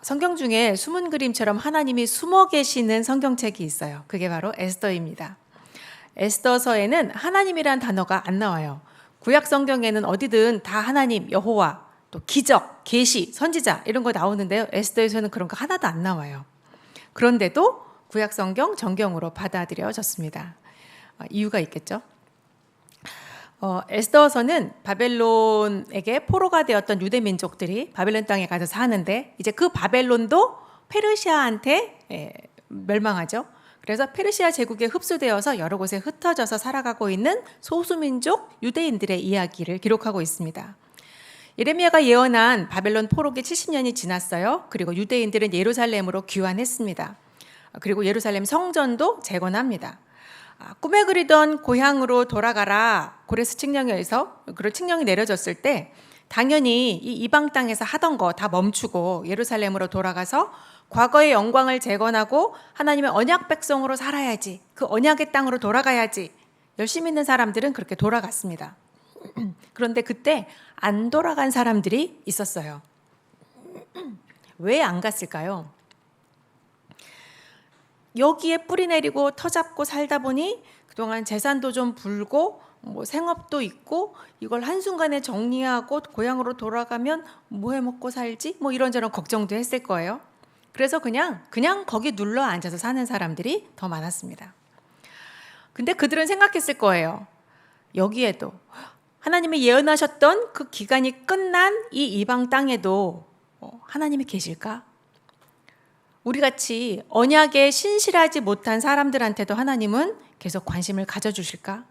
성경 중에 숨은 그림처럼 하나님이 숨어 계시는 성경책이 있어요. 그게 바로 에스더입니다. 에스더서에는 하나님이란 단어가 안 나와요. 구약 성경에는 어디든 다 하나님, 여호와, 또 기적, 계시, 선지자 이런 거 나오는데요. 에스더에서는 그런 거 하나도 안 나와요. 그런데도 구약 성경 정경으로 받아들여졌습니다. 이유가 있겠죠. 에스더서는 바벨론에게 포로가 되었던 유대 민족들이 바벨론 땅에 가서 사는데 이제 그 바벨론도 페르시아한테 멸망하죠. 그래서 페르시아 제국에 흡수되어서 여러 곳에 흩어져서 살아가고 있는 소수민족 유대인들의 이야기를 기록하고 있습니다. 예레미야가 예언한 바벨론 포로기 70년이 지났어요. 그리고 유대인들은 예루살렘으로 귀환했습니다. 그리고 예루살렘 성전도 재건합니다. 꿈에 그리던 고향으로 돌아가라 고레스 칙령에서 그런 칙령이 내려졌을 때 당연히 이 이방 땅에서 하던 거 다 멈추고 예루살렘으로 돌아가서 과거의 영광을 재건하고 하나님의 언약 백성으로 살아야지, 그 언약의 땅으로 돌아가야지 열심히 있는 사람들은 그렇게 돌아갔습니다. 그런데 그때 안 돌아간 사람들이 있었어요. 왜 안 갔을까요? 여기에 뿌리 내리고 터 잡고 살다 보니 그동안 재산도 좀 불고 생업도 있고 이걸 한순간에 정리하고 고향으로 돌아가면 뭐 해 먹고 살지? 이런저런 걱정도 했을 거예요. 그래서 그냥 거기 눌러 앉아서 사는 사람들이 더 많았습니다. 근데 그들은 생각했을 거예요. 여기에도 하나님이 예언하셨던 그 기간이 끝난 이 이방 땅에도 하나님이 계실까? 우리같이 언약에 신실하지 못한 사람들한테도 하나님은 계속 관심을 가져주실까?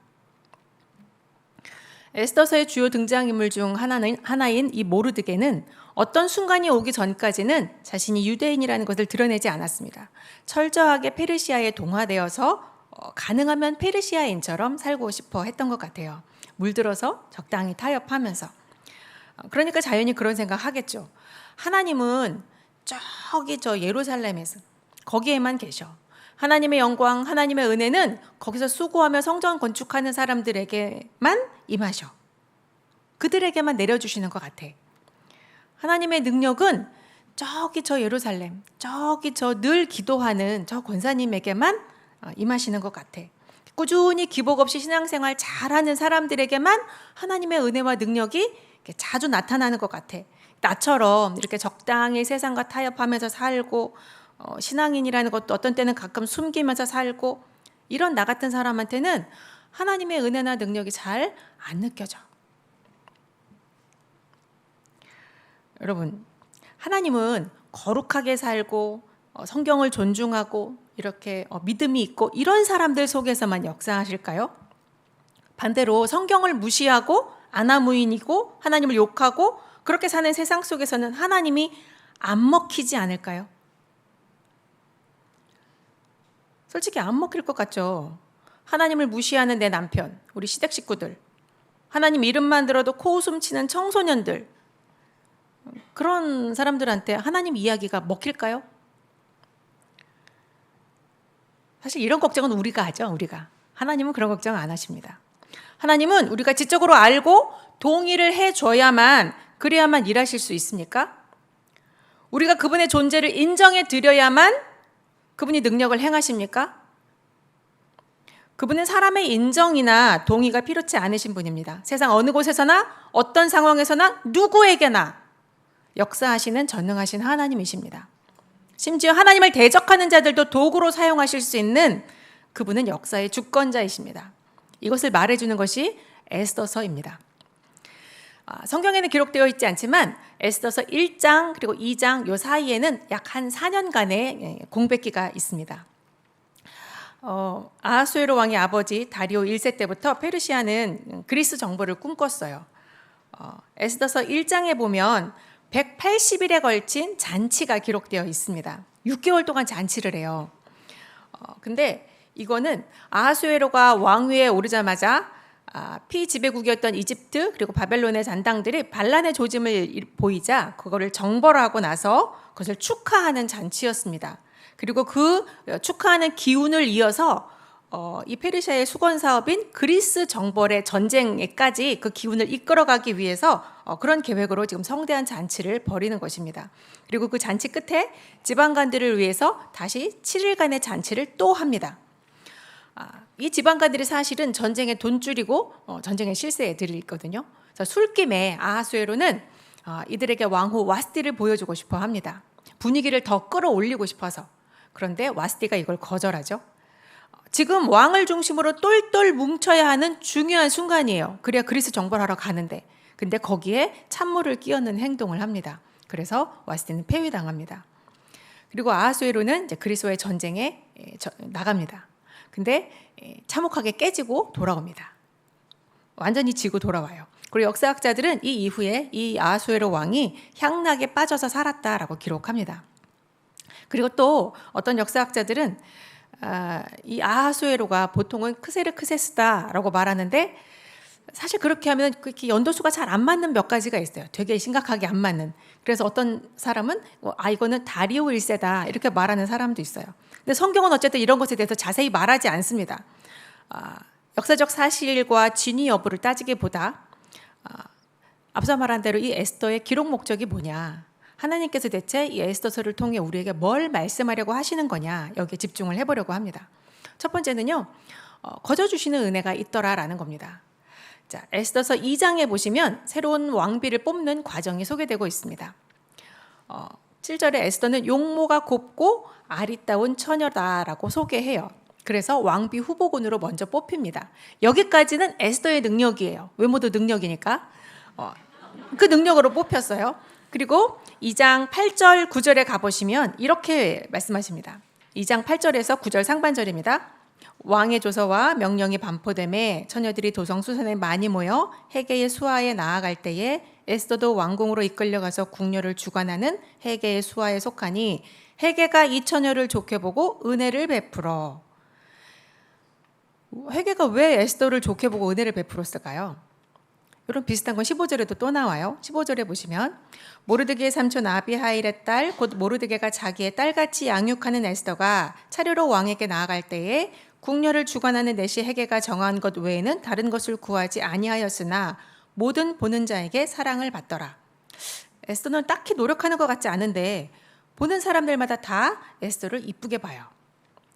에스더서의 주요 등장인물 중 하나인 이 모르드게는 어떤 순간이 오기 전까지는 자신이 유대인이라는 것을 드러내지 않았습니다. 철저하게 페르시아에 동화되어서 가능하면 페르시아인처럼 살고 싶어 했던 것 같아요. 물들어서 적당히 타협하면서. 그러니까 자연히 그런 생각하겠죠. 하나님은 저기 저 예루살렘에서 거기에만 계셔. 하나님의 영광, 하나님의 은혜는 거기서 수고하며 성전 건축하는 사람들에게만 임하셔. 그들에게만 내려주시는 것 같아. 하나님의 능력은 저기 저 예루살렘, 저기 저 늘 기도하는 저 권사님에게만 임하시는 것 같아. 꾸준히 기복 없이 신앙생활 잘하는 사람들에게만 하나님의 은혜와 능력이 자주 나타나는 것 같아. 나처럼 이렇게 적당히 세상과 타협하면서 살고 신앙인이라는 것도 어떤 때는 가끔 숨기면서 살고 이런 나 같은 사람한테는 하나님의 은혜나 능력이 잘 안 느껴져. 여러분, 하나님은 거룩하게 살고 성경을 존중하고 이렇게 믿음이 있고 이런 사람들 속에서만 역사하실까요? 반대로 성경을 무시하고 아나무인이고 하나님을 욕하고 그렇게 사는 세상 속에서는 하나님이 안 먹히지 않을까요? 솔직히 안 먹힐 것 같죠. 하나님을 무시하는 내 남편, 우리 시댁 식구들, 하나님 이름만 들어도 코웃음 치는 청소년들, 그런 사람들한테 하나님 이야기가 먹힐까요? 사실 이런 걱정은 우리가 하죠. 우리가. 하나님은 그런 걱정 안 하십니다. 하나님은 우리가 지적으로 알고 동의를 해줘야만 그래야만 일하실 수 있습니까? 우리가 그분의 존재를 인정해 드려야만 그분이 능력을 행하십니까? 그분은 사람의 인정이나 동의가 필요치 않으신 분입니다. 세상 어느 곳에서나 어떤 상황에서나 누구에게나 역사하시는 전능하신 하나님이십니다. 심지어 하나님을 대적하는 자들도 도구로 사용하실 수 있는 그분은 역사의 주권자이십니다. 이것을 말해주는 것이 에스더서입니다. 성경에는 기록되어 있지 않지만 에스더서 1장 그리고 2장 요 사이에는 약 한 4년간의 공백기가 있습니다. 아하수에로 왕의 아버지 다리오 1세 때부터 페르시아는 그리스 정복을 꿈꿨어요. 에스더서 1장에 보면 180일에 걸친 잔치가 기록되어 있습니다. 6개월 동안 잔치를 해요. 근데 이거는 아하수에로가 왕위에 오르자마자 피지배국이었던 이집트 그리고 바벨론의 잔당들이 반란의 조짐을 보이자 그거를 정벌하고 나서 그것을 축하하는 잔치였습니다. 그리고 그 축하하는 기운을 이어서 이 페르시아의 수건 사업인 그리스 정벌의 전쟁에까지 그 기운을 이끌어가기 위해서 그런 계획으로 지금 성대한 잔치를 벌이는 것입니다. 그리고 그 잔치 끝에 지방관들을 위해서 다시 7일간의 잔치를 또 합니다. 이 지방관들이 사실은 전쟁의 돈줄이고 전쟁의 실세들이거든요. 그래서 술김에 아하수에로는 이들에게 왕후 와스티를 보여주고 싶어 합니다. 분위기를 더 끌어올리고 싶어서. 그런데 와스티가 이걸 거절하죠. 지금 왕을 중심으로 똘똘 뭉쳐야 하는 중요한 순간이에요. 그래야 그리스 정벌하러 가는데. 근데 거기에 찬물을 끼얹는 행동을 합니다. 그래서 와스티는 폐위당합니다. 그리고 아하수에로는 이제 그리스와의 전쟁에 나갑니다. 근데 참혹하게 깨지고 돌아옵니다. 완전히 지고 돌아와요. 그리고 역사학자들은 이 이후에 이 아하수에로 왕이 향락에 빠져서 살았다라고 기록합니다. 그리고 또 어떤 역사학자들은 이 아하수에로가 보통은 크세르크세스다라고 말하는데 사실 그렇게 하면 그렇게 연도수가 잘 안 맞는 몇 가지가 있어요. 되게 심각하게 안 맞는. 그래서 어떤 사람은 이거는 다리오 1세다 이렇게 말하는 사람도 있어요. 근데 성경은 어쨌든 이런 것에 대해서 자세히 말하지 않습니다. 역사적 사실과 진위 여부를 따지기보다 앞서 말한 대로 이 에스더의 기록 목적이 뭐냐, 하나님께서 대체 이 에스더서를 통해 우리에게 뭘 말씀하려고 하시는 거냐, 여기에 집중을 해보려고 합니다. 첫 번째는요, 거저 주시는 은혜가 있더라라는 겁니다. 자, 에스더서 2장에 보시면 새로운 왕비를 뽑는 과정이 소개되고 있습니다. 7절에 에스더는 용모가 곱고 아리따운 처녀다라고 소개해요. 그래서 왕비 후보군으로 먼저 뽑힙니다. 여기까지는 에스더의 능력이에요. 외모도 능력이니까. 그 능력으로 뽑혔어요. 그리고 2장 8절 9절에 가보시면 이렇게 말씀하십니다. 2장 8절에서 9절 상반절입니다. 왕의 조서와 명령이 반포됨에 처녀들이 도성수산에 많이 모여 헤게의 수하에 나아갈 때에 에스더도 왕궁으로 이끌려가서 궁녀를 주관하는 헤게의 수하에 속하니 헤게가 이 처녀를 좋게 보고 은혜를 베풀어. 헤게가 왜 에스더를 좋게 보고 은혜를 베풀었을까요? 이런 비슷한 건 15절에도 또 나와요. 15절에 보시면 모르드게의 삼촌 아비하일의 딸 곧 모르드게가 자기의 딸같이 양육하는 에스더가 차례로 왕에게 나아갈 때에 궁녀를 주관하는 내시 헤게가 정한 것 외에는 다른 것을 구하지 아니하였으나 모든 보는 자에게 사랑을 받더라. 에스더는 딱히 노력하는 것 같지 않은데 보는 사람들마다 다 에스더를 이쁘게 봐요.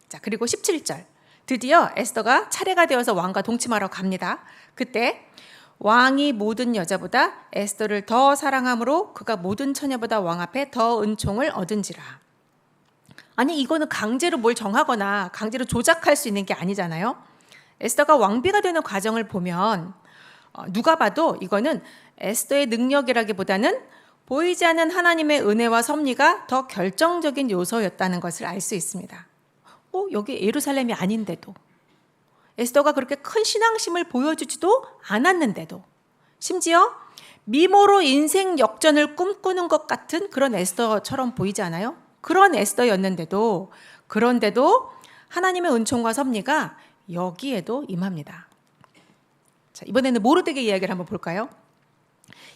자, 그리고 17절. 드디어 에스더가 차례가 되어서 왕과 동침하러 갑니다. 그때 왕이 모든 여자보다 에스더를 더 사랑함으로 그가 모든 처녀보다 왕 앞에 더 은총을 얻은지라. 아니, 이거는 강제로 뭘 정하거나 강제로 조작할 수 있는 게 아니잖아요. 에스더가 왕비가 되는 과정을 보면 누가 봐도 이거는 에스더의 능력이라기보다는 보이지 않는 하나님의 은혜와 섭리가 더 결정적인 요소였다는 것을 알 수 있습니다. 여기 예루살렘이 아닌데도, 에스더가 그렇게 큰 신앙심을 보여주지도 않았는데도, 심지어 미모로 인생 역전을 꿈꾸는 것 같은 그런 에스더처럼 보이지 않아요? 그런 에스더였는데도, 그런데도 하나님의 은총과 섭리가 여기에도 임합니다. 자, 이번에는 모르드게 이야기를 한번 볼까요?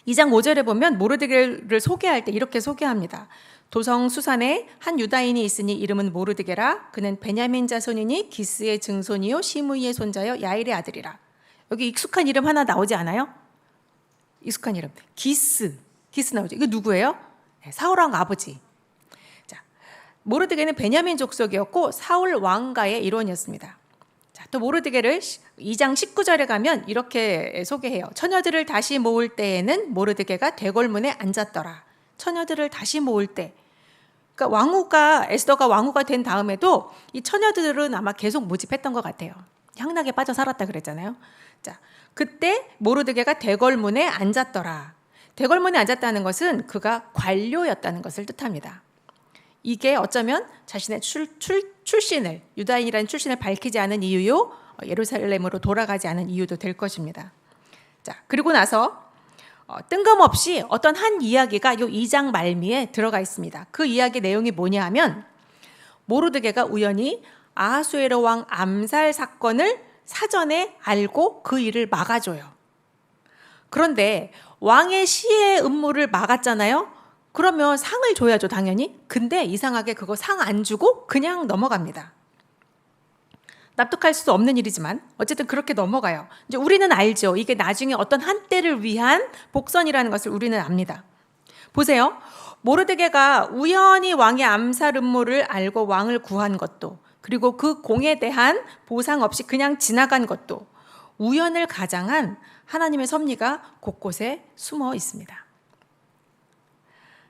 2장 5절에 보면 모르드게를 소개할 때 이렇게 소개합니다. 도성 수산에 한 유다인이 있으니 이름은 모르드게라. 그는 베냐민 자손이니 기스의 증손이요 시므이의 손자여 야일의 아들이라. 여기 익숙한 이름 하나 나오지 않아요? 익숙한 이름. 기스 나오죠. 이거 누구예요? 사울 왕 아버지. 자, 모르드게는 베냐민 족속이었고 사울 왕가의 일원이었습니다. 자, 또 모르드게를 2장 19절에 가면 이렇게 소개해요. 처녀들을 다시 모을 때에는 모르드게가 대궐문에 앉았더라. 처녀들을 다시 모을 때, 그러니까 에스더가 왕후가 된 다음에도 이 처녀들은 아마 계속 모집했던 것 같아요. 향락에 빠져 살았다 그랬잖아요. 자, 그때 모르드게가 대궐문에 앉았더라. 대궐문에 앉았다는 것은 그가 관료였다는 것을 뜻합니다. 이게 어쩌면 자신의 출신을, 유다인이라는 출신을 밝히지 않은 이유요, 예루살렘으로 돌아가지 않은 이유도 될 것입니다. 자, 그리고 나서 뜬금없이 어떤 한 이야기가 이 2장 말미에 들어가 있습니다. 그 이야기 내용이 뭐냐 하면 모르드게가 우연히 아하수에로 왕 암살 사건을 사전에 알고 그 일을 막아줘요. 그런데 왕의 시해 음모를 막았잖아요. 그러면 상을 줘야죠, 당연히. 근데 이상하게 그거 상 안 주고 그냥 넘어갑니다. 납득할 수 없는 일이지만 어쨌든 그렇게 넘어가요. 이제 우리는 알죠. 이게 나중에 어떤 한때를 위한 복선이라는 것을 우리는 압니다. 보세요. 모르드게가 우연히 왕의 암살 음모를 알고 왕을 구한 것도, 그리고 그 공에 대한 보상 없이 그냥 지나간 것도 우연을 가장한 하나님의 섭리가 곳곳에 숨어 있습니다.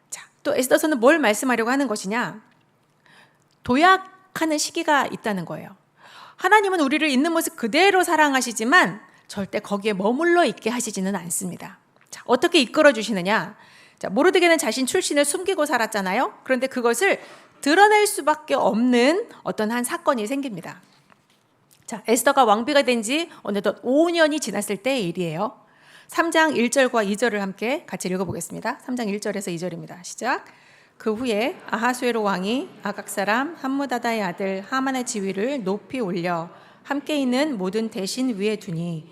자, 또 에스더서는 뭘 말씀하려고 하는 것이냐? 도약하는 시기가 있다는 거예요. 하나님은 우리를 있는 모습 그대로 사랑하시지만 절대 거기에 머물러 있게 하시지는 않습니다. 자, 어떻게 이끌어 주시느냐? 자, 모르드게는 자신 출신을 숨기고 살았잖아요. 그런데 그것을 드러낼 수밖에 없는 어떤 한 사건이 생깁니다. 자, 에스더가 왕비가 된 지 어느덧 5년이 지났을 때의 일이에요. 3장 1절과 2절을 함께 같이 읽어보겠습니다. 3장 1절에서 2절입니다. 시작. 그 후에 아하수에로 왕이 아각 사람 함무다다의 아들 하만의 지위를 높이 올려 함께 있는 모든 대신 위에 두니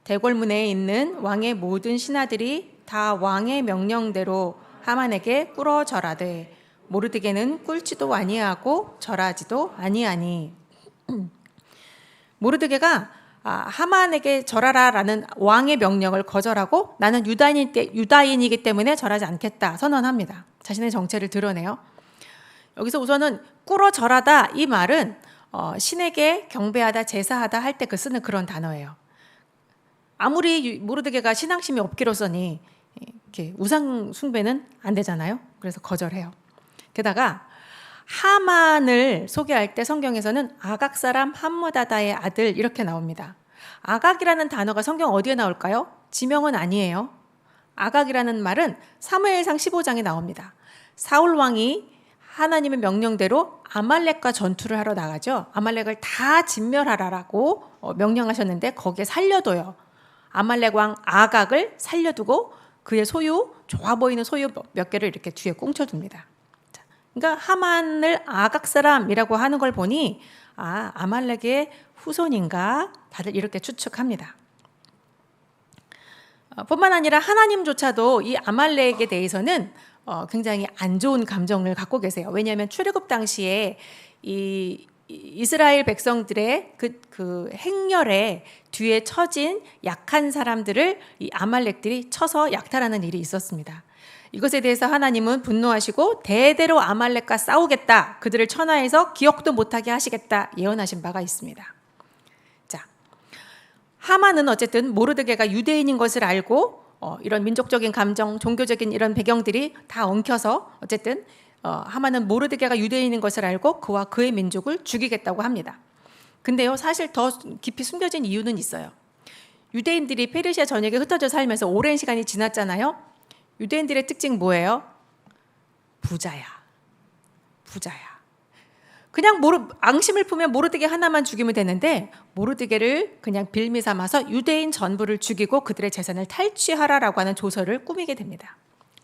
대궐문에 있는 왕의 모든 신하들이 다 왕의 명령대로 하만에게 꿇어 절하되 모르드게는 꿇지도 아니하고 절하지도 아니하니. 모르드게가 하만에게 절하라라는 왕의 명령을 거절하고 나는 유다인이기 때문에 절하지 않겠다 선언합니다. 자신의 정체를 드러내요. 여기서 우선은 꿇어 절하다 이 말은 신에게 경배하다 제사하다 할 때 쓰는 그런 단어예요. 아무리 모르드게가 신앙심이 없기로서니 이렇게 우상 숭배는 안 되잖아요. 그래서 거절해요. 게다가 하만을 소개할 때 성경에서는 아각 사람 함무다다의 아들 이렇게 나옵니다. 아각이라는 단어가 성경 어디에 나올까요? 지명은 아니에요. 아각이라는 말은 사무엘상 15장에 나옵니다. 사울 왕이 하나님의 명령대로 아말렉과 전투를 하러 나가죠. 아말렉을 다 진멸하라라고 명령하셨는데 거기에 살려둬요. 아말렉 왕 아각을 살려두고 그의 소유, 좋아 보이는 소유 몇 개를 이렇게 뒤에 꽁쳐둡니다. 그러니까 하만을 아각 사람이라고 하는 걸 보니 아말렉의 후손인가 다들 이렇게 추측합니다. 뿐만 아니라 하나님조차도 이 아말렉에 대해서는 굉장히 안 좋은 감정을 갖고 계세요. 왜냐하면 출애굽 당시에 이 이스라엘 백성들의 그 행렬에 뒤에 처진 약한 사람들을 이 아말렉들이 쳐서 약탈하는 일이 있었습니다. 이것에 대해서 하나님은 분노하시고 대대로 아말렉과 싸우겠다, 그들을 천하에서 기억도 못하게 하시겠다 예언하신 바가 있습니다. 자, 하만은 어쨌든 모르드게가 유대인인 것을 알고 이런 민족적인 감정, 종교적인 이런 배경들이 다 엉켜서 어쨌든 하만은 모르드게가 유대인인 것을 알고 그와 그의 민족을 죽이겠다고 합니다. 근데요, 사실 더 깊이 숨겨진 이유는 있어요. 유대인들이 페르시아 전역에 흩어져 살면서 오랜 시간이 지났잖아요. 유대인들의 특징 뭐예요? 부자야. 그냥 앙심을 품면 모르드게 하나만 죽이면 되는데 모르드게를 그냥 빌미 삼아서 유대인 전부를 죽이고 그들의 재산을 탈취하라라고 하는 조서를 꾸미게 됩니다.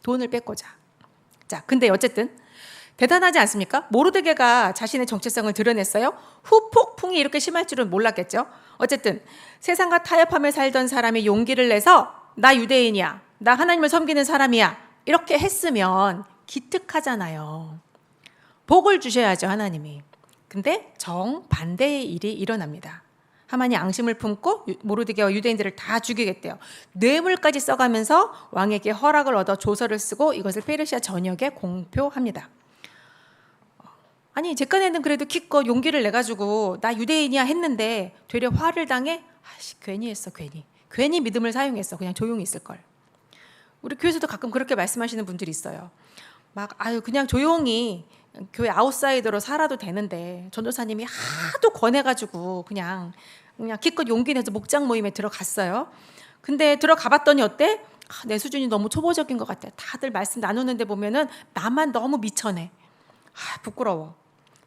돈을 뺏고자. 자, 근데 어쨌든 대단하지 않습니까? 모르드게가 자신의 정체성을 드러냈어요. 후폭풍이 이렇게 심할 줄은 몰랐겠죠. 어쨌든 세상과 타협하며 살던 사람이 용기를 내서 나 유대인이야, 나 하나님을 섬기는 사람이야 이렇게 했으면 기특하잖아요. 복을 주셔야죠, 하나님이. 근데 정반대의 일이 일어납니다. 하만이 앙심을 품고 모르드게와 유대인들을 다 죽이겠대요. 뇌물까지 써가면서 왕에게 허락을 얻어 조서를 쓰고 이것을 페르시아 전역에 공표합니다. 아니, 제 깐에는 그래도 기껏 용기를 내가지고 나 유대인이야 했는데 되려 화를 당해? 괜히 했어. 괜히 믿음을 사용했어. 그냥 조용히 있을걸. 우리 교회에서도 가끔 그렇게 말씀하시는 분들이 있어요. 그냥 조용히 교회 아웃사이더로 살아도 되는데 전도사님이 하도 권해가지고 그냥 기껏 용기 내서 목장 모임에 들어갔어요. 근데 들어가 봤더니 어때? 내 수준이 너무 초보적인 것 같아. 다들 말씀 나누는데 보면은 나만 너무 미쳐내. 부끄러워.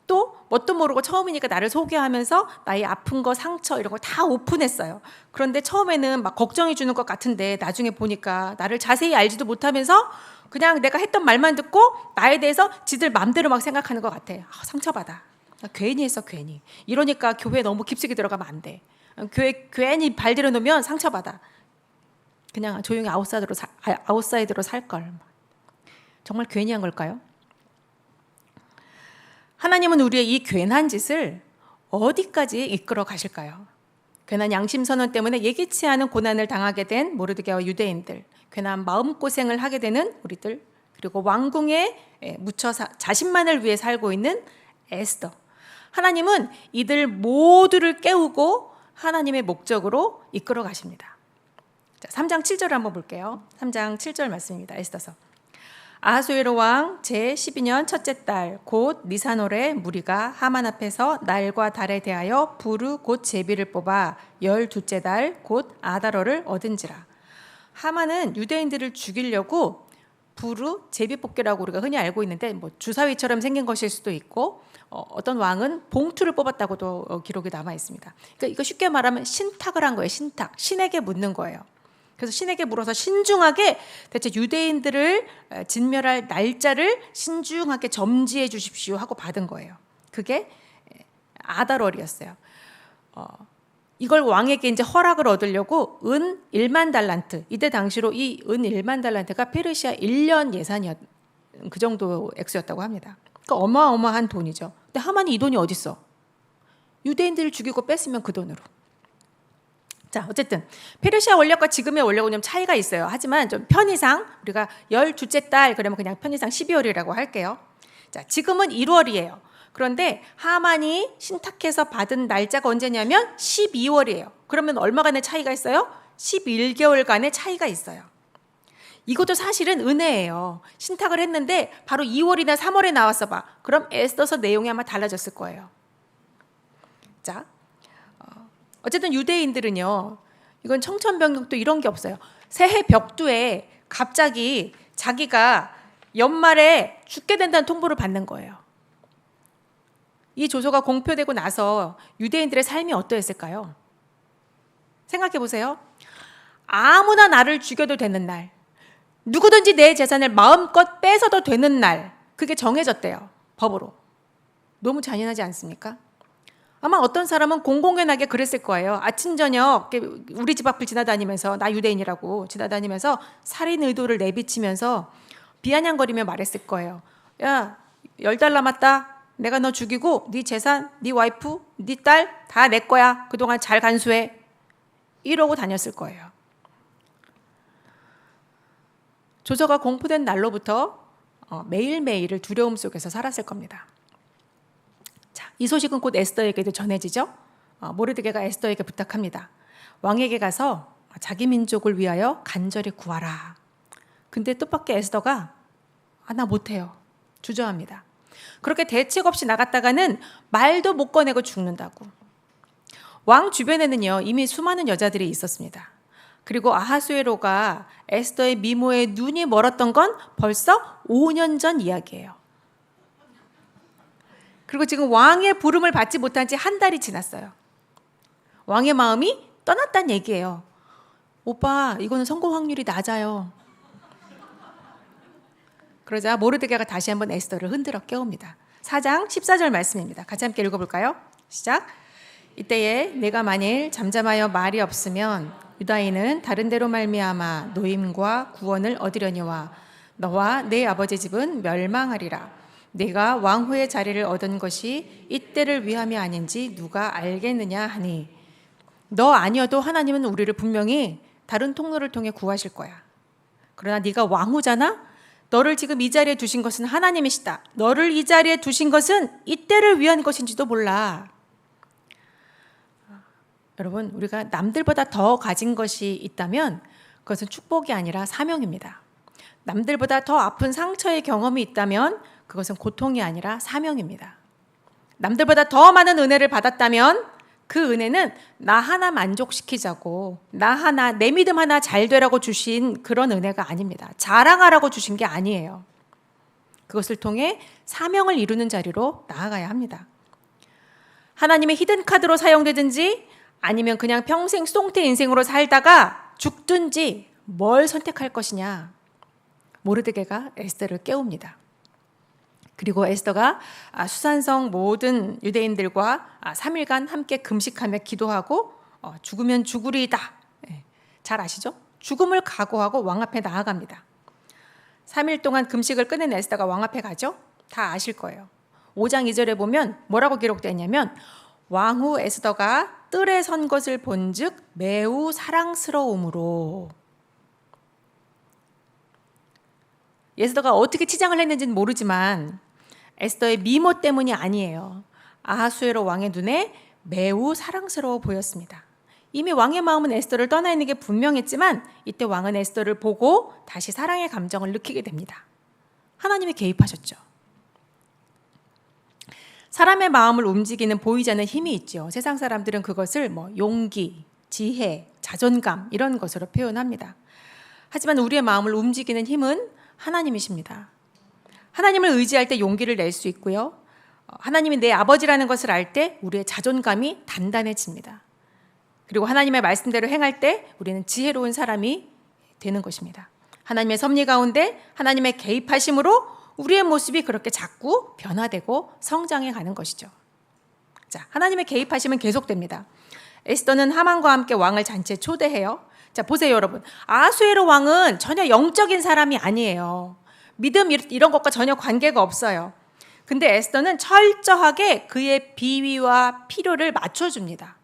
또 뭣도 모르고 처음이니까 나를 소개하면서 나의 아픈 거, 상처 이런 거 다 오픈했어요. 그런데 처음에는 막 걱정해 주는 것 같은데 나중에 보니까 나를 자세히 알지도 못하면서 그냥 내가 했던 말만 듣고 나에 대해서 지들 맘대로 막 생각하는 것 같아. 상처받아. 나 괜히 했어, 괜히. 이러니까 교회 너무 깊숙이 들어가면 안 돼. 교회 괜히 발 들여놓으면 상처받아. 그냥 조용히 아웃사이드로 살걸. 정말 괜히 한 걸까요? 하나님은 우리의 이 괜한 짓을 어디까지 이끌어 가실까요? 괜한 양심 선언 때문에 예기치 않은 고난을 당하게 된 모르드게와 유대인들, 괜한 마음고생을 하게 되는 우리들, 그리고 왕궁에 묻혀 자신만을 위해 살고 있는 에스더. 하나님은 이들 모두를 깨우고 하나님의 목적으로 이끌어 가십니다. 자, 3장 7절을 한번 볼게요. 3장 7절 말씀입니다. 에스더서. 아하수에로 왕 제12년 첫째 달 곧 니산월에 무리가 하만 앞에서 날과 달에 대하여 부르 곧 제비를 뽑아 12째 달 곧 아달월을 얻은지라. 하만은 유대인들을 죽이려고 부르 제비 뽑기라고 우리가 흔히 알고 있는데 뭐 주사위처럼 생긴 것일 수도 있고 어떤 왕은 봉투를 뽑았다고도 기록이 남아 있습니다. 그러니까 이거 쉽게 말하면 신탁을 한 거예요. 신탁. 신에게 묻는 거예요. 그래서 신에게 물어서 신중하게 대체 유대인들을 진멸할 날짜를 신중하게 점지해 주십시오 하고 받은 거예요. 그게 아달월이었어요. 이걸 왕에게 이제 허락을 얻으려고 은 1만 달란트. 이때 당시로 이 은 1만 달란트가 페르시아 1년 예산이었 그 정도 액수였다고 합니다. 그러니까 어마어마한 돈이죠. 근데 하만이 이 돈이 어디 있어? 유대인들을 죽이고 뺐으면 그 돈으로. 자, 어쨌든 페르시아 원력과 지금의 원력은 좀 차이가 있어요. 하지만 좀 편의상 우리가 12째 달 그러면 그냥 편의상 12월이라고 할게요. 자, 지금은 1월이에요. 그런데 하만이 신탁해서 받은 날짜가 언제냐면 12월이에요. 그러면 얼마간의 차이가 있어요? 11개월간의 차이가 있어요. 이것도 사실은 은혜예요. 신탁을 했는데 바로 2월이나 3월에 나왔어 봐. 그럼 에스더서 내용이 아마 달라졌을 거예요. 자, 어쨌든 유대인들은요, 이건 청천벽력도 이런 게 없어요. 새해 벽두에 갑자기 자기가 연말에 죽게 된다는 통보를 받는 거예요. 이 조서가 공표되고 나서 유대인들의 삶이 어떠했을까요? 생각해 보세요. 아무나 나를 죽여도 되는 날, 누구든지 내 재산을 마음껏 뺏어도 되는 날, 그게 정해졌대요. 법으로. 너무 잔인하지 않습니까? 아마 어떤 사람은 공공연하게 그랬을 거예요. 아침 저녁 우리 집 앞을 지나다니면서, 나 유대인이라고 지나다니면서 살인 의도를 내비치면서 비아냥거리며 말했을 거예요. 야, 10달 남았다. 내가 너 죽이고 네 재산, 네 와이프, 네 딸 다 내 거야. 그동안 잘 간수해. 이러고 다녔을 거예요. 조서가 공포된 날로부터 매일매일을 두려움 속에서 살았을 겁니다. 자, 이 소식은 곧 에스더에게도 전해지죠. 모르드게가 에스더에게 부탁합니다. 왕에게 가서 자기 민족을 위하여 간절히 구하라. 근데 뜻밖의 에스더가 나 못해요. 주저합니다. 그렇게 대책 없이 나갔다가는 말도 못 꺼내고 죽는다고. 왕 주변에는요, 이미 수많은 여자들이 있었습니다. 그리고 아하수에로가 에스더의 미모에 눈이 멀었던 건 벌써 5년 전 이야기예요. 그리고 지금 왕의 부름을 받지 못한 지 한 달이 지났어요. 왕의 마음이 떠났다는 얘기예요. 오빠, 이거는 성공 확률이 낮아요. 그러자 모르드게가 다시 한번 에스더를 흔들어 깨웁니다. 4장 14절 말씀입니다. 같이 함께 읽어볼까요? 시작. 이때에 내가 만일 잠잠하여 말이 없으면 유다인은 다른 데로 말미암아 노임과 구원을 얻으려니와 너와 내 아버지 집은 멸망하리라. 내가 왕후의 자리를 얻은 것이 이때를 위함이 아닌지 누가 알겠느냐 하니 너 아니어도 하나님은 우리를 분명히 다른 통로를 통해 구하실 거야. 그러나 네가 왕후잖아? 너를 지금 이 자리에 두신 것은 하나님이시다. 너를 이 자리에 두신 것은 이때를 위한 것인지도 몰라. 여러분, 우리가 남들보다 더 가진 것이 있다면 그것은 축복이 아니라 사명입니다. 남들보다 더 아픈 상처의 경험이 있다면 그것은 고통이 아니라 사명입니다. 남들보다 더 많은 은혜를 받았다면 그 은혜는 나 하나 만족시키자고, 나 하나, 내 믿음 하나 잘 되라고 주신 그런 은혜가 아닙니다. 자랑하라고 주신 게 아니에요. 그것을 통해 사명을 이루는 자리로 나아가야 합니다. 하나님의 히든카드로 사용되든지 아니면 그냥 평생 쏭태 인생으로 살다가 죽든지 뭘 선택할 것이냐. 모르드게가 에스더를 깨웁니다. 그리고 에스더가 수산성 모든 유대인들과 3일간 함께 금식하며 기도하고 죽으면 죽으리이다. 잘 아시죠? 죽음을 각오하고 왕 앞에 나아갑니다. 3일 동안 금식을 끝낸 에스더가 왕 앞에 가죠? 다 아실 거예요. 5장 2절에 보면 뭐라고 기록되어 있냐면 왕후 에스더가 뜰에 선 것을 본즉 매우 사랑스러움으로. 에스더가 어떻게 치장을 했는지는 모르지만 에스더의 미모 때문이 아니에요. 아하수에로 왕의 눈에 매우 사랑스러워 보였습니다. 이미 왕의 마음은 에스더를 떠나 있는 게 분명했지만 이때 왕은 에스더를 보고 다시 사랑의 감정을 느끼게 됩니다. 하나님이 개입하셨죠. 사람의 마음을 움직이는 보이지 않는 힘이 있죠. 세상 사람들은 그것을 용기, 지혜, 자존감 이런 것으로 표현합니다. 하지만 우리의 마음을 움직이는 힘은 하나님이십니다. 하나님을 의지할 때 용기를 낼 수 있고요. 하나님이 내 아버지라는 것을 알 때 우리의 자존감이 단단해집니다. 그리고 하나님의 말씀대로 행할 때 우리는 지혜로운 사람이 되는 것입니다. 하나님의 섭리 가운데 하나님의 개입하심으로 우리의 모습이 그렇게 자꾸 변화되고 성장해 가는 것이죠. 자, 하나님의 개입하심은 계속됩니다. 에스더는 하만과 함께 왕을 잔치에 초대해요. 자, 보세요, 여러분. 아하수에로 왕은 전혀 영적인 사람이 아니에요. 믿음 이런 것과 전혀 관계가 없어요. 근데 에스더는 철저하게 그의 비위와 필요를 맞춰줍니다.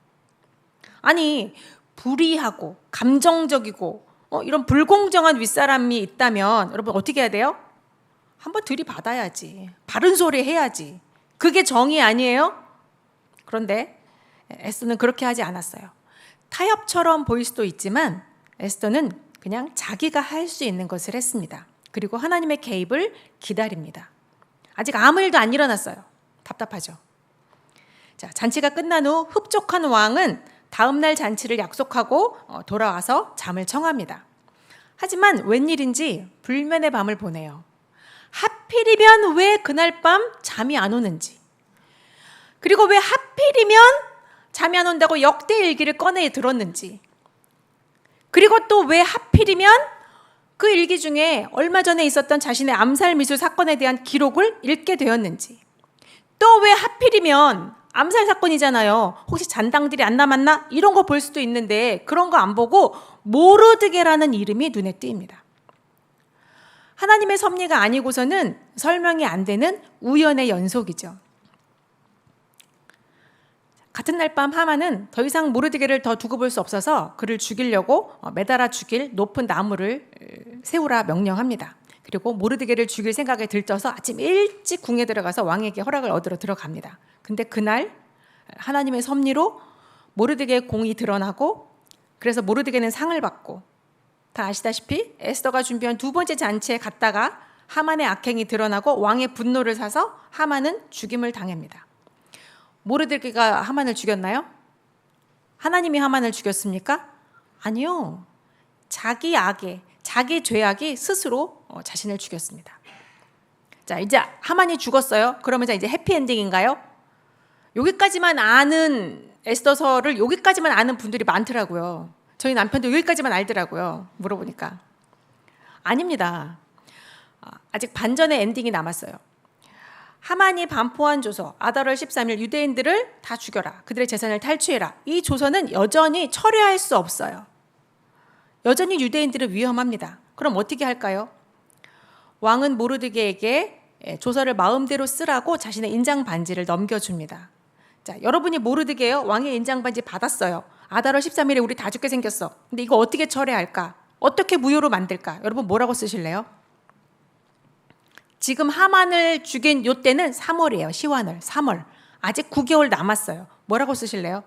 아니, 불의하고 감정적이고 이런 불공정한 윗사람이 있다면 여러분 어떻게 해야 돼요? 한번 들이받아야지. 바른 소리 해야지. 그게 정의 아니에요? 그런데 에스더는 그렇게 하지 않았어요. 타협처럼 보일 수도 있지만 에스더는 그냥 자기가 할 수 있는 것을 했습니다. 그리고 하나님의 개입을 기다립니다. 아직 아무 일도 안 일어났어요. 답답하죠. 자, 잔치가 끝난 후 흡족한 왕은 다음날 잔치를 약속하고 돌아와서 잠을 청합니다. 하지만 웬일인지 불면의 밤을 보내요. 하필이면 왜 그날 밤 잠이 안 오는지, 그리고 왜 하필이면 잠이 안 온다고 역대 일기를 꺼내 들었는지, 그리고 또 왜 하필이면 그 일기 중에 얼마 전에 있었던 자신의 암살 미수 사건에 대한 기록을 읽게 되었는지, 또 왜 하필이면 암살 사건이잖아요. 혹시 잔당들이 안 남았나? 이런 거 볼 수도 있는데 그런 거 안 보고 모르드게라는 이름이 눈에 띕니다. 하나님의 섭리가 아니고서는 설명이 안 되는 우연의 연속이죠. 같은 날 밤 하만은 더 이상 모르드게를 더 두고 볼 수 없어서 그를 죽이려고 매달아 죽일 높은 나무를 세우라 명령합니다. 그리고 모르드게를 죽일 생각에 들떠서 아침 일찍 궁에 들어가서 왕에게 허락을 얻으러 들어갑니다. 근데 그날 하나님의 섭리로 모르드게의 공이 드러나고, 그래서 모르드게는 상을 받고, 다 아시다시피 에스더가 준비한 두 번째 잔치에 갔다가 하만의 악행이 드러나고 왕의 분노를 사서 하만은 죽임을 당합니다. 모르드게가 하만을 죽였나요? 하나님이 하만을 죽였습니까? 아니요. 자기 악에, 자기 죄악이 스스로 자신을 죽였습니다. 자, 이제 하만이 죽었어요. 그러면 이제 해피엔딩인가요? 여기까지만 아는 에스더서를 여기까지만 아는 분들이 많더라고요. 저희 남편도 여기까지만 알더라고요. 물어보니까. 아닙니다. 아직 반전의 엔딩이 남았어요. 하만이 반포한 조서 아달월 13일 유대인들을 다 죽여라. 그들의 재산을 탈취해라. 이 조서는 여전히 철회할 수 없어요. 여전히 유대인들은 위험합니다. 그럼 어떻게 할까요? 왕은 모르드게에게 조서를 마음대로 쓰라고 자신의 인장 반지를 넘겨줍니다. 자, 여러분이 모르드게요. 왕의 인장 반지 받았어요. 아달월 13일에 우리 다 죽게 생겼어. 근데 이거 어떻게 철회할까? 어떻게 무효로 만들까? 여러분 뭐라고 쓰실래요? 지금 하만을 죽인 요때는 3월이에요. 시완월 3월. 아직 9개월 남았어요. 뭐라고 쓰실래요?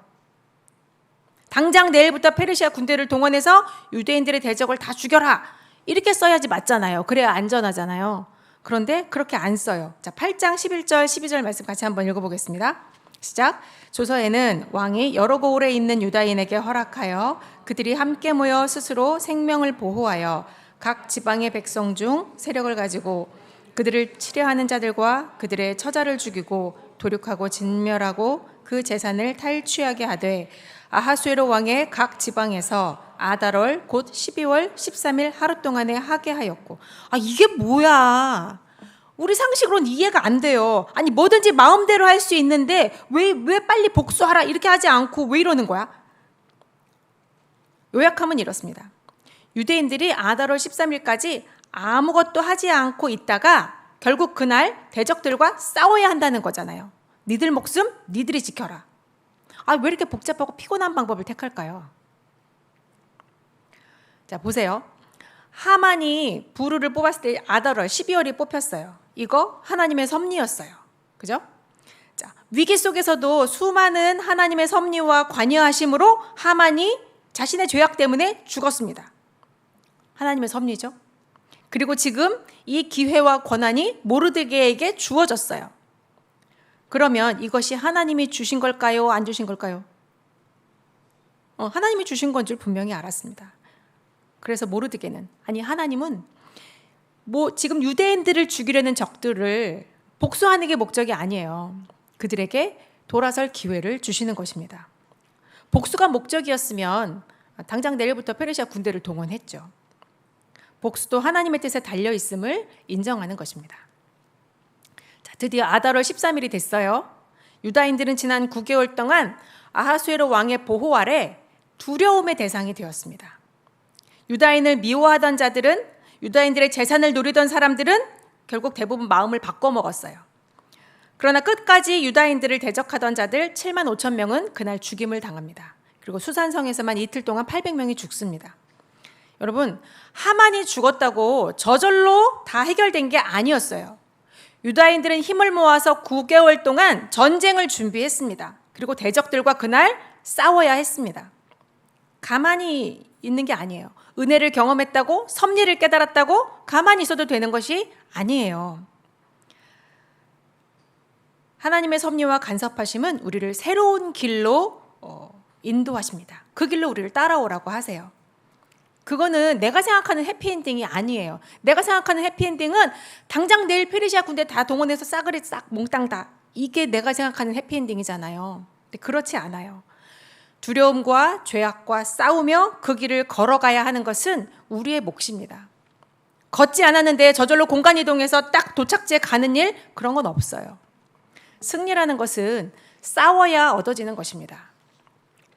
당장 내일부터 페르시아 군대를 동원해서 유대인들의 대적을 다 죽여라. 이렇게 써야지 맞잖아요. 그래야 안전하잖아요. 그런데 그렇게 안 써요. 자, 8장 11절 12절 말씀 같이 한번 읽어보겠습니다. 시작. 조서에는 왕이 여러 고을에 있는 유다인에게 허락하여 그들이 함께 모여 스스로 생명을 보호하여 각 지방의 백성 중 세력을 가지고 그들을 치려하는 자들과 그들의 처자를 죽이고 도륙하고 진멸하고 그 재산을 탈취하게 하되 아하수에로 왕의 각 지방에서 아달월 곧 12월 13일 하루 동안에 하게 하였고. 이게 뭐야? 우리 상식으로는 이해가 안 돼요. 아니 뭐든지 마음대로 할 수 있는데 왜 빨리 복수하라 이렇게 하지 않고 왜 이러는 거야? 요약하면 이렇습니다. 유대인들이 아달월 13일까지 아무것도 하지 않고 있다가 결국 그날 대적들과 싸워야 한다는 거잖아요. 니들 목숨 니들이 지켜라. 왜 이렇게 복잡하고 피곤한 방법을 택할까요? 자, 보세요. 하만이 부르를 뽑았을 때 아달월 12월이 뽑혔어요. 이거 하나님의 섭리였어요. 그죠? 자, 위기 속에서도 수많은 하나님의 섭리와 관여하심으로 하만이 자신의 죄악 때문에 죽었습니다. 하나님의 섭리죠. 그리고 지금 이 기회와 권한이 모르드게에게 주어졌어요. 그러면 이것이 하나님이 주신 걸까요? 안 주신 걸까요? 하나님이 주신 건 줄 분명히 알았습니다. 그래서 모르드게는, 하나님은 지금 유대인들을 죽이려는 적들을 복수하는 게 목적이 아니에요. 그들에게 돌아설 기회를 주시는 것입니다. 복수가 목적이었으면 당장 내일부터 페르시아 군대를 동원했죠. 복수도 하나님의 뜻에 달려 있음을 인정하는 것입니다. 자, 드디어 아달월 13일이 됐어요. 유다인들은 지난 9개월 동안 아하수에로 왕의 보호 아래 두려움의 대상이 되었습니다. 유다인을 미워하던 자들은, 유다인들의 재산을 노리던 사람들은 결국 대부분 마음을 바꿔먹었어요. 그러나 끝까지 유다인들을 대적하던 자들 7만 5천 명은 그날 죽임을 당합니다. 그리고 수산성에서만 이틀 동안 800명이 죽습니다. 여러분, 하만이 죽었다고 저절로 다 해결된 게 아니었어요. 유다인들은 힘을 모아서 9개월 동안 전쟁을 준비했습니다. 그리고 대적들과 그날 싸워야 했습니다. 가만히 있는 게 아니에요. 은혜를 경험했다고, 섭리를 깨달았다고 가만히 있어도 되는 것이 아니에요. 하나님의 섭리와 간섭하심은 우리를 새로운 길로 인도하십니다. 그 길로 우리를 따라오라고 하세요. 그거는 내가 생각하는 해피엔딩이 아니에요. 내가 생각하는 해피엔딩은 당장 내일 페르시아 군대 다 동원해서 싸그리 싹 몽땅 다, 이게 내가 생각하는 해피엔딩이잖아요. 근데 그렇지 않아요. 두려움과 죄악과 싸우며 그 길을 걸어가야 하는 것은 우리의 몫입니다. 걷지 않았는데 저절로 공간 이동해서 딱 도착지에 가는 일, 그런 건 없어요. 승리라는 것은 싸워야 얻어지는 것입니다.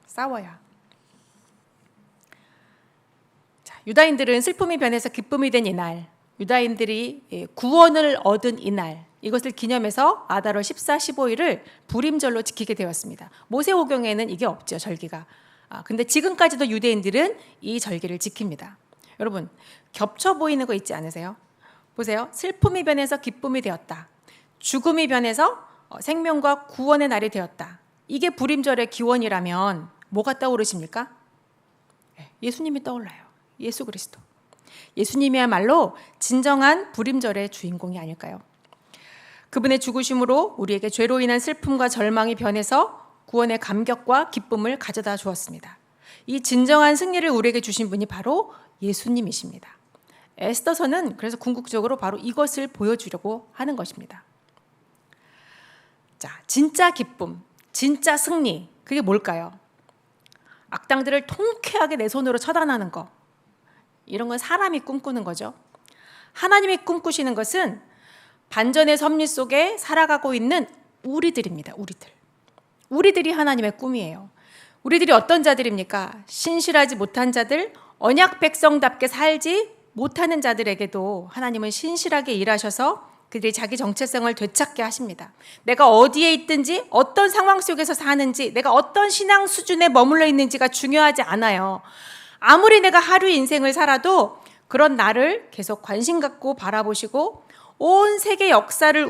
싸워야. 자, 유다인들은 슬픔이 변해서 기쁨이 된 이날, 유다인들이 구원을 얻은 이날, 이것을 기념해서 아달월 14, 15일을 불임절로 지키게 되었습니다. 모세오경에는 이게 없죠, 절기가. 근데 지금까지도 유대인들은 이 절기를 지킵니다. 여러분, 겹쳐 보이는 거 있지 않으세요? 보세요. 슬픔이 변해서 기쁨이 되었다. 죽음이 변해서 생명과 구원의 날이 되었다. 이게 불임절의 기원이라면 뭐가 떠오르십니까? 예수님이 떠올라요. 예수 그리스도. 예수님이야말로 진정한 불임절의 주인공이 아닐까요? 그분의 죽으심으로 우리에게 죄로 인한 슬픔과 절망이 변해서 구원의 감격과 기쁨을 가져다 주었습니다. 이 진정한 승리를 우리에게 주신 분이 바로 예수님이십니다. 에스더서는 그래서 궁극적으로 바로 이것을 보여주려고 하는 것입니다. 자, 진짜 기쁨, 진짜 승리, 그게 뭘까요? 악당들을 통쾌하게 내 손으로 처단하는 거. 이런 건 사람이 꿈꾸는 거죠. 하나님이 꿈꾸시는 것은 반전의 섭리 속에 살아가고 있는 우리들입니다. 우리들이 하나님의 꿈이에요. 우리들이 어떤 자들입니까? 신실하지 못한 자들, 언약 백성답게 살지 못하는 자들에게도 하나님은 신실하게 일하셔서 그들이 자기 정체성을 되찾게 하십니다. 내가 어디에 있든지, 어떤 상황 속에서 사는지, 내가 어떤 신앙 수준에 머물러 있는지가 중요하지 않아요. 아무리 내가 하루 인생을 살아도 그런 나를 계속 관심 갖고 바라보시고 온 세계 역사를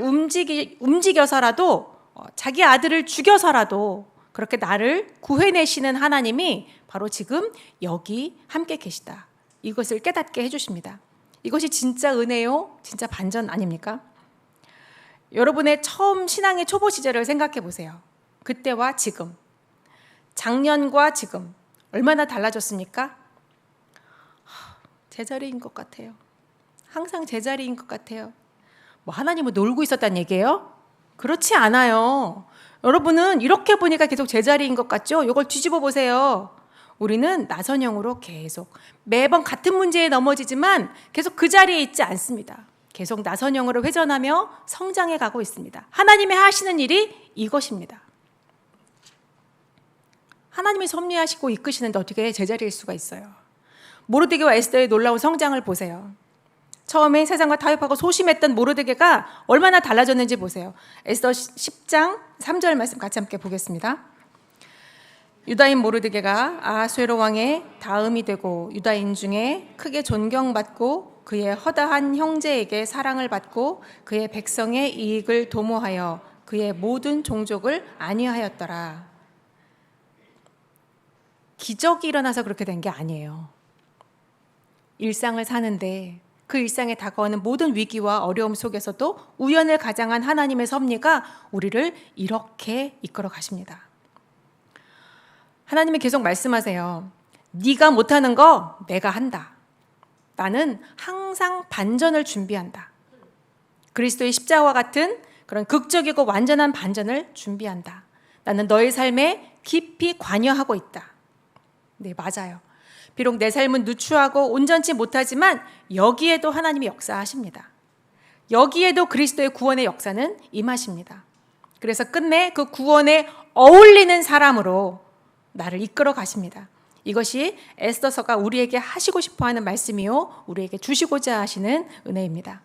움직여서라도, 자기 아들을 죽여서라도 그렇게 나를 구해내시는 하나님이 바로 지금 여기 함께 계시다. 이것을 깨닫게 해주십니다. 이것이 진짜 은혜요, 진짜 반전 아닙니까? 여러분의 처음 신앙의 초보 시절을 생각해 보세요. 그때와 지금, 작년과 지금 얼마나 달라졌습니까? 제자리인 것 같아요. 항상 제자리인 것 같아요. 하나님은 놀고 있었단 얘기예요? 그렇지 않아요. 여러분은 이렇게 보니까 계속 제자리인 것 같죠? 이걸 뒤집어 보세요. 우리는 나선형으로 계속 매번 같은 문제에 넘어지지만 계속 그 자리에 있지 않습니다. 계속 나선형으로 회전하며 성장해 가고 있습니다. 하나님이 하시는 일이 이것입니다. 하나님이 섭리하시고 이끄시는데 어떻게 제자리일 수가 있어요? 모르드게와 에스더의 놀라운 성장을 보세요. 처음에 세상과 타협하고 소심했던 모르드게가 얼마나 달라졌는지 보세요. 에스더 10장 3절 말씀 같이 함께 보겠습니다. 유다인 모르드게가 아하수에로 왕의 다음이 되고 유다인 중에 크게 존경받고 그의 허다한 형제에게 사랑을 받고 그의 백성의 이익을 도모하여 그의 모든 종족을 안위하였더라. 기적이 일어나서 그렇게 된 게 아니에요. 일상을 사는데 그 일상에 다가오는 모든 위기와 어려움 속에서도 우연을 가장한 하나님의 섭리가 우리를 이렇게 이끌어 가십니다. 하나님이 계속 말씀하세요. 네가 못하는 거 내가 한다. 나는 항상 반전을 준비한다. 그리스도의 십자가와 같은 그런 극적이고 완전한 반전을 준비한다. 나는 너의 삶에 깊이 관여하고 있다. 네, 맞아요. 비록 내 삶은 누추하고 온전치 못하지만 여기에도 하나님이 역사하십니다. 여기에도 그리스도의 구원의 역사는 임하십니다. 그래서 끝내 그 구원에 어울리는 사람으로 나를 이끌어 가십니다. 이것이 에스더서가 우리에게 하시고 싶어하는 말씀이요, 우리에게 주시고자 하시는 은혜입니다.